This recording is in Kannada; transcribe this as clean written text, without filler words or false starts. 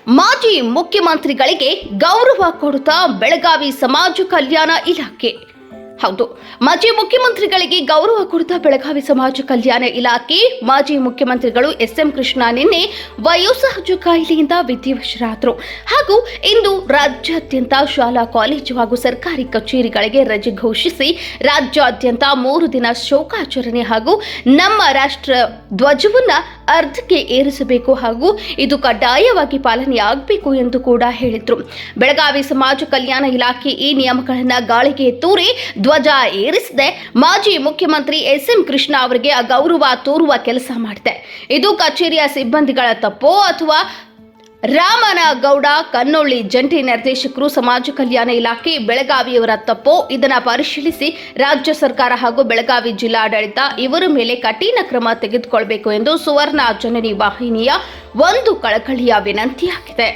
ಮಾಜಿ ಮುಖ್ಯಮಂತ್ರಿಗಳಿಗೆ ಗೌರವ ಕೊಡುತ್ತಾ ಬೆಳಗಾವಿ ಸಮಾಜ ಕಲ್ಯಾಣ ಇಲಾಖೆ. ಹೌದು, ಮಾಜಿ ಮುಖ್ಯಮಂತ್ರಿಗಳಿಗೆ ಗೌರವ ಕೊಡುತ್ತಾ ಬೆಳಗಾವಿ ಸಮಾಜ ಕಲ್ಯಾಣ ಇಲಾಖೆ. ಮಾಜಿ ಮುಖ್ಯಮಂತ್ರಿಗಳು ಎಸ್.ಎಂ. ಕೃಷ್ಣ ನಿನ್ನೆ ವಯೋಸಹಜ ಕಾಯಿಲೆಯಿಂದ ವಿಧಿವಶರಾದರು. ಹಾಗೂ ಇಂದು ರಾಜ್ಯಾದ್ಯಂತ ಶಾಲಾ ಕಾಲೇಜು ಹಾಗೂ ಸರ್ಕಾರಿ ಕಚೇರಿಗಳಿಗೆ ರಜೆ ಘೋಷಿಸಿ ರಾಜ್ಯಾದ್ಯಂತ 3 ದಿನ ಶೋಕಾಚರಣೆ ಹಾಗೂ ನಮ್ಮ ರಾಷ್ಟ್ರ ಧ್ವಜವನ್ನ ಅರ್ಧಕ್ಕೆ ಏರಿಸಬೇಕು ಹಾಗೂ ಇದು ಕಡ್ಡಾಯವಾಗಿ ಪಾಲನೆಯಾಗಬೇಕು ಎಂದು ಕೂಡ ಹೇಳಿದ್ರು. ಬೆಳಗಾವಿ ಸಮಾಜ ಕಲ್ಯಾಣ ಇಲಾಖೆ ಈ ನಿಯಮಗಳನ್ನು ಗಾಳಿಗೆ ತೂರಿ ಧ್ವಜ ಏರಿಸದೆ ಮಾಜಿ ಮುಖ್ಯಮಂತ್ರಿ ಎಸ್.ಎಂ. ಕೃಷ್ಣ ಅವರಿಗೆ ಅಗೌರವ ತೋರುವ ಕೆಲಸ ಮಾಡಿದೆ. ಇದು ಕಚೇರಿಯ ಸಿಬ್ಬಂದಿಗಳ ತಪ್ಪೋ ಅಥವಾ ರಾಮನಗೌಡ ಕನ್ನೊಳ್ಳಿ ಜಂಟಿ ನಿರ್ದೇಶಕರು ಸಮಾಜ ಕಲ್ಯಾಣ ಇಲಾಖೆ ಬೆಳಗಾವಿಯವರ ತಪ್ಪೋ ಇದನ್ನು ಪರಿಶೀಲಿಸಿ ರಾಜ್ಯ ಸರ್ಕಾರ ಹಾಗೂ ಬೆಳಗಾವಿ ಜಿಲ್ಲಾಡಳಿತ ಇವರ ಮೇಲೆ ಕಠಿಣ ಕ್ರಮ ತೆಗೆದುಕೊಳ್ಳಬೇಕು ಎಂದು ಸುವರ್ಣ ಜನನಿ ವಾಹಿನಿಯ ಒಂದು ಕಳಕಳಿಯ ವಿನಂತಿಯಾಗಿದೆ.